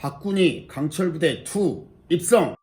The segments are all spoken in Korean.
박군이 강철부대 2 입성.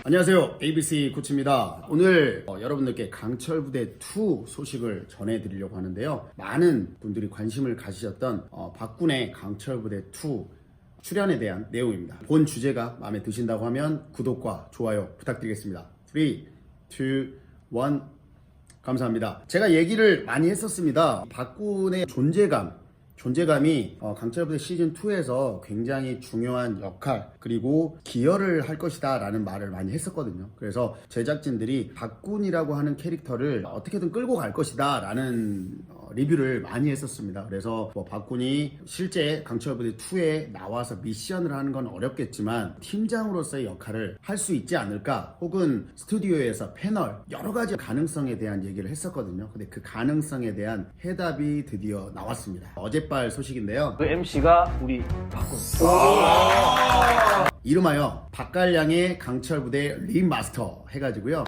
안녕하세요, ABC 코치입니다. 오늘 여러분들께 강철부대 2 소식을 전해드리려고 하는데요. 많은 분들이 관심을 가지셨던 박군의 강철부대 2 출연에 대한 내용입니다. 본 주제가 마음에 드신다고 하면 구독과 좋아요 부탁드리겠습니다. 3, 2, 1 감사합니다. 제가 얘기를 많이 했었습니다. 박군의 존재감이 강철부대 시즌2에서 굉장히 중요한 역할 그리고 기여를 할 것이다 라는 말을 많이 했었거든요. 그래서 제작진들이 박군이라고 하는 캐릭터를 어떻게든 끌고 갈 것이다 라는 리뷰를 많이 했었습니다. 그래서 박군이 실제 강철부대 2에 나와서 미션을 하는 건 어렵겠지만 팀장으로서의 역할을 할 수 있지 않을까, 혹은 스튜디오에서 패널 여러 가지 가능성에 대한 얘기를 했었거든요. 근데 그 가능성에 대한 해답이 드디어 나왔습니다. 어젯발 소식인데요. 그 MC가 우리 박군. 이름하여 박갈량의 강철부대 리마스터 해가지고요.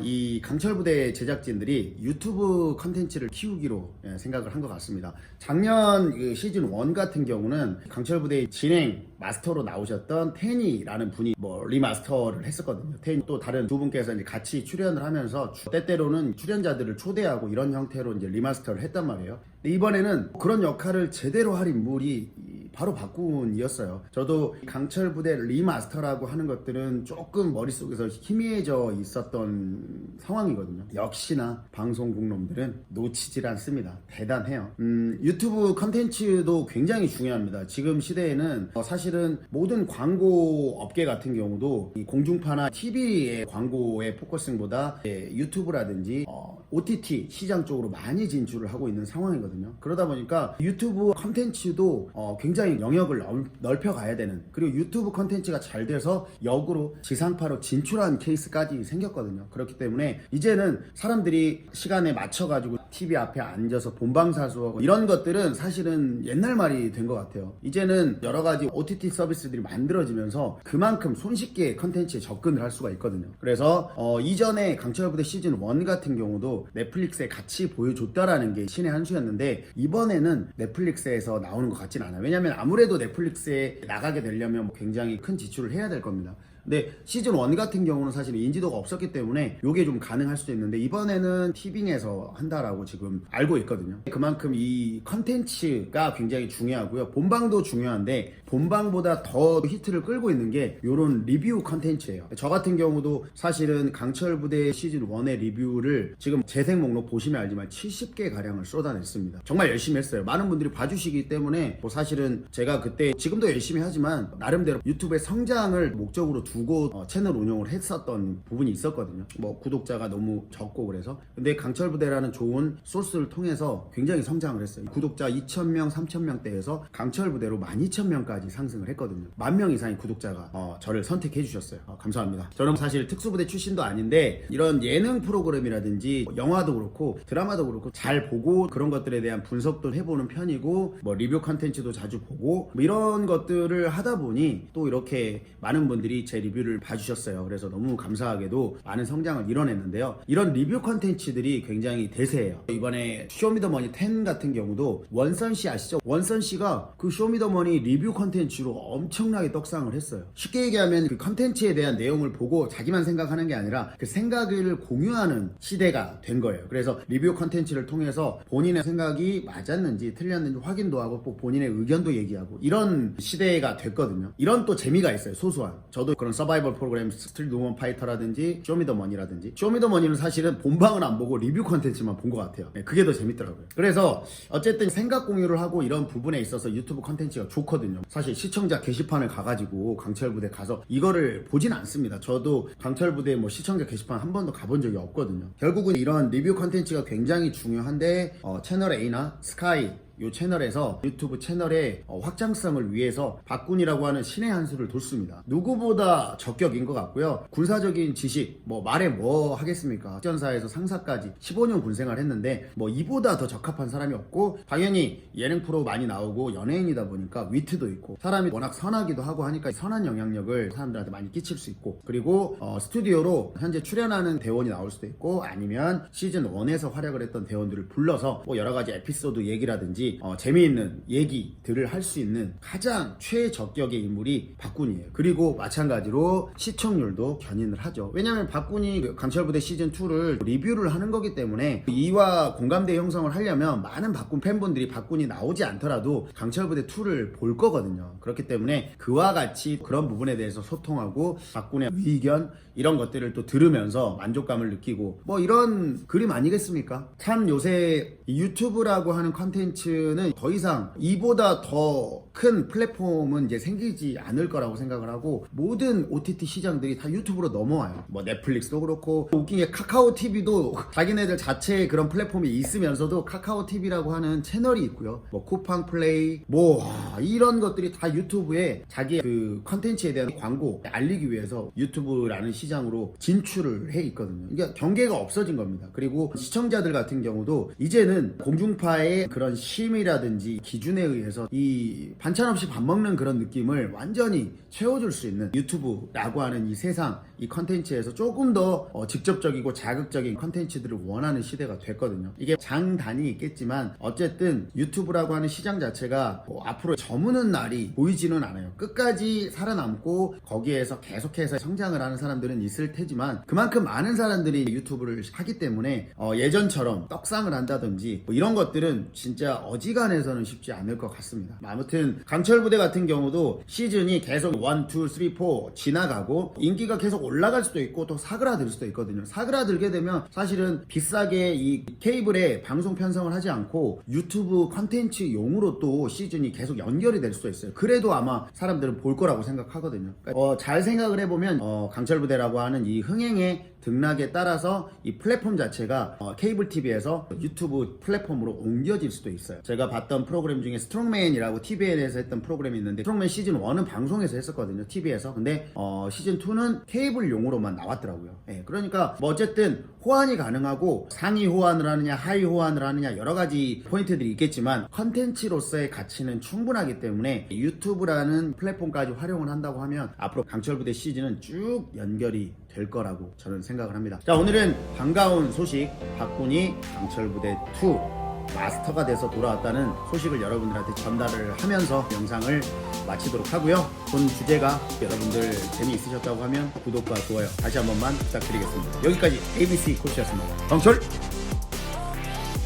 이 강철부대 제작진들이 유튜브 컨텐츠를 키우기로 생각을 한 것 같습니다. 작년 시즌 1 같은 경우는 강철부대 진행 마스터로 나오셨던 테니라는 분이 리마스터를 했었거든요. 테니 또 다른 두 분께서 이제 같이 출연을 하면서 때때로는 출연자들을 초대하고 이런 형태로 이제 리마스터를 했단 말이에요. 근데 이번에는 그런 역할을 제대로 할 인물이 바로 박군이었어요. 저도 강철부대 리마스터라고 하는 것들은 조금 머릿속에서 희미해져 있었던 상황이거든요. 역시나 방송국놈들은 놓치질 않습니다. 대단해요. 유튜브 컨텐츠도 굉장히 중요합니다. 지금 시대에는 사실은 모든 광고 업계 같은 경우도 이 공중파나 TV의 광고의 포커싱보다 유튜브라든지 OTT 시장 쪽으로 많이 진출을 하고 있는 상황이거든요. 그러다 보니까 유튜브 컨텐츠도 굉장히 영역을 넓혀가야 되는, 그리고 유튜브 컨텐츠가 잘 돼서 역으로 지상파로 진출한 케이스까지 생겼거든요. 그렇기 때문에 이제는 사람들이 시간에 맞춰가지고 TV 앞에 앉아서 본방사수하고 이런 것들은 사실은 옛날 말이 된 것 같아요. 이제는 여러 가지 OTT 서비스들이 만들어지면서 그만큼 손쉽게 컨텐츠에 접근을 할 수가 있거든요. 그래서 이전에 강철부대 시즌 1 같은 경우도 넷플릭스에 같이 보여줬다라는 게 신의 한 수였는데, 이번에는 넷플릭스에서 나오는 것 같진 않아요. 왜냐면 아무래도 넷플릭스에 나가게 되려면 굉장히 큰 지출을 해야 될 겁니다. 근데 시즌 1 같은 경우는 사실 인지도가 없었기 때문에 이게 좀 가능할 수도 있는데, 이번에는 티빙에서 한다라고 지금 알고 있거든요. 그만큼 이 컨텐츠가 굉장히 중요하고요. 본방도 중요한데 본방보다 더 히트를 끌고 있는 게 이런 리뷰 컨텐츠예요. 저 같은 경우도 사실은 강철부대 시즌 1의 리뷰를 지금 재생 목록 보시면 알지만 70개 가량을 쏟아냈습니다. 정말 열심히 했어요. 많은 분들이 봐주시기 때문에 사실은 제가 그때, 지금도 열심히 하지만 나름대로 유튜브의 성장을 목적으로 두고 채널 운영을 했었던 부분이 있었거든요. 구독자가 너무 적고 그래서. 근데 강철부대라는 좋은 소스를 통해서 굉장히 성장을 했어요. 구독자 2,000명, 3,000명대에서 강철부대로 12,000명까지 상승을 했거든요. 10,000명 이상의 구독자가 저를 선택해 주셨어요. 감사합니다. 저는 사실 특수부대 출신도 아닌데 이런 예능 프로그램이라든지 영화도 그렇고 드라마도 그렇고 잘 보고 그런 것들에 대한 분석도 해보는 편이고, 리뷰 컨텐츠도 자주 보고 이런 것들을 하다 보니 또 이렇게 많은 분들이 제 리뷰를 봐주셨어요. 그래서 너무 감사하게도 많은 성장을 이뤄냈는데요. 이런 리뷰 컨텐츠들이 굉장히 대세예요. 이번에 쇼미더머니 10 같은 경우도 원선씨 아시죠? 원선씨가 그 쇼미더머니 리뷰 컨텐츠로 엄청나게 떡상을 했어요. 쉽게 얘기하면 그 컨텐츠에 대한 내용을 보고 자기만 생각하는 게 아니라 그 생각을 공유하는 시대가 된 거예요. 그래서 리뷰 컨텐츠를 통해서 본인의 생각이 맞았는지 틀렸는지 확인도 하고 또 본인의 의견도 얘기하고 이런 시대가 됐거든요. 이런 또 재미가 있어요. 소소한. 저도 그런 서바이벌 프로그램 스트리트 우먼 파이터라든지 쇼미더머니는 사실은 본방은 안 보고 리뷰 컨텐츠만 본 것 같아요. 그게 더 재밌더라고요. 그래서 어쨌든 생각 공유를 하고 이런 부분에 있어서 유튜브 컨텐츠가 좋거든요. 사실 시청자 게시판을 가가지고 강철부대 가서 이거를 보진 않습니다. 저도 강철부대 시청자 게시판 한 번도 가본 적이 없거든요. 결국은 이런 리뷰 컨텐츠가 굉장히 중요한데 채널 A나 스카이 이 채널에서 유튜브 채널의 확장성을 위해서 박군이라고 하는 신의 한 수를 뒀습니다. 누구보다 적격인 것 같고요. 군사적인 지식, 말해 뭐 하겠습니까? 전사에서 상사까지 15년 군생활 했는데 이보다 더 적합한 사람이 없고, 당연히 예능 프로 많이 나오고 연예인이다 보니까 위트도 있고, 사람이 워낙 선하기도 하고 하니까 선한 영향력을 사람들한테 많이 끼칠 수 있고, 그리고 스튜디오로 현재 출연하는 대원이 나올 수도 있고, 아니면 시즌 1에서 활약을 했던 대원들을 불러서 여러 가지 에피소드 얘기라든지 재미있는 얘기들을 할 수 있는 가장 최적격의 인물이 박군이에요. 그리고 마찬가지로 시청률도 견인을 하죠. 왜냐면 박군이 강철부대 시즌2를 리뷰를 하는 거기 때문에 이와 공감대 형성을 하려면 많은 박군 팬분들이 박군이 나오지 않더라도 강철부대 2를 볼 거거든요. 그렇기 때문에 그와 같이 그런 부분에 대해서 소통하고 박군의 의견 이런 것들을 또 들으면서 만족감을 느끼고 이런 그림 아니겠습니까? 참 요새 유튜브라고 하는 컨텐츠는 더 이상 이보다 더 큰 플랫폼은 이제 생기지 않을 거라고 생각을 하고, 모든 OTT 시장들이 다 유튜브로 넘어와요. 넷플릭스도 그렇고, 웃긴 게 카카오 TV도 자기네들 자체의 그런 플랫폼이 있으면서도 카카오 TV라고 하는 채널이 있고요. 쿠팡 플레이 이런 것들이 다 유튜브에 자기의 그 컨텐츠에 대한 광고 알리기 위해서 유튜브라는 시장으로 진출을 해 있거든요. 그러니까 경계가 없어진 겁니다. 그리고 시청자들 같은 경우도 이제는 공중파의 그런 심이라든지 기준에 의해서 이 반찬 없이 밥 먹는 그런 느낌을 완전히 채워줄 수 있는 유튜브라고 하는 이 세상, 이 컨텐츠에서 조금 더 직접적이고 자극적인 컨텐츠들을 원하는 시대가 됐거든요. 이게 장단이 있겠지만 어쨌든 유튜브라고 하는 시장 자체가 앞으로 저무는 날이 보이지는 않아요. 끝까지 살아남고 거기에서 계속해서 성장을 하는 사람들은 있을 테지만, 그만큼 많은 사람들이 유튜브를 하기 때문에 예전처럼 떡상을 한다든지 이런 것들은 진짜 어지간해서는 쉽지 않을 것 같습니다. 아무튼 강철부대 같은 경우도 시즌이 계속 1, 2, 3, 4 지나가고 인기가 계속 올라갈 수도 있고 또 사그라들 수도 있거든요. 사그라들게 되면 사실은 비싸게 이 케이블에 방송 편성을 하지 않고 유튜브 컨텐츠용으로 또 시즌이 계속 연결이 될 수도 있어요. 그래도 아마 사람들은 볼 거라고 생각하거든요. 그러니까 잘 생각을 해보면 강철부대라고 하는 이 흥행의 등락에 따라서 이 플랫폼 자체가 케이블 TV에서 유튜브 플랫폼으로 옮겨질 수도 있어요. 제가 봤던 프로그램 중에 스트롱맨이라고 TV에서 했던 프로그램이 있는데, 스트롱맨 시즌 1은 방송에서 했었거든요, TV에서. 근데 시즌 2는 케이블용으로만 나왔더라고요. 그러니까 어쨌든 호환이 가능하고, 상위 호환을 하느냐 하위 호환을 하느냐 여러 가지 포인트들이 있겠지만 컨텐츠로서의 가치는 충분하기 때문에 유튜브라는 플랫폼까지 활용을 한다고 하면 앞으로 강철부대 시즌은 쭉 연결이 될 거라고 저는 생각을 합니다. 자, 오늘은 반가운 소식, 박군이 강철부대 2 마스터가 돼서 돌아왔다는 소식을 여러분들한테 전달을 하면서 영상을 마치도록 하고요. 본 주제가 여러분들 재미있으셨다고 하면 구독과 좋아요 다시 한 번만 부탁드리겠습니다. 여기까지 ABC 코치였습니다. 강철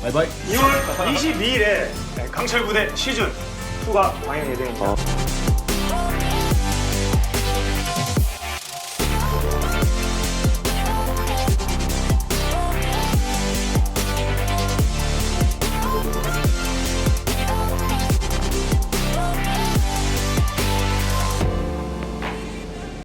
바이바이. 2월 22일에 강철부대 시즌2가 방영 예정입니다.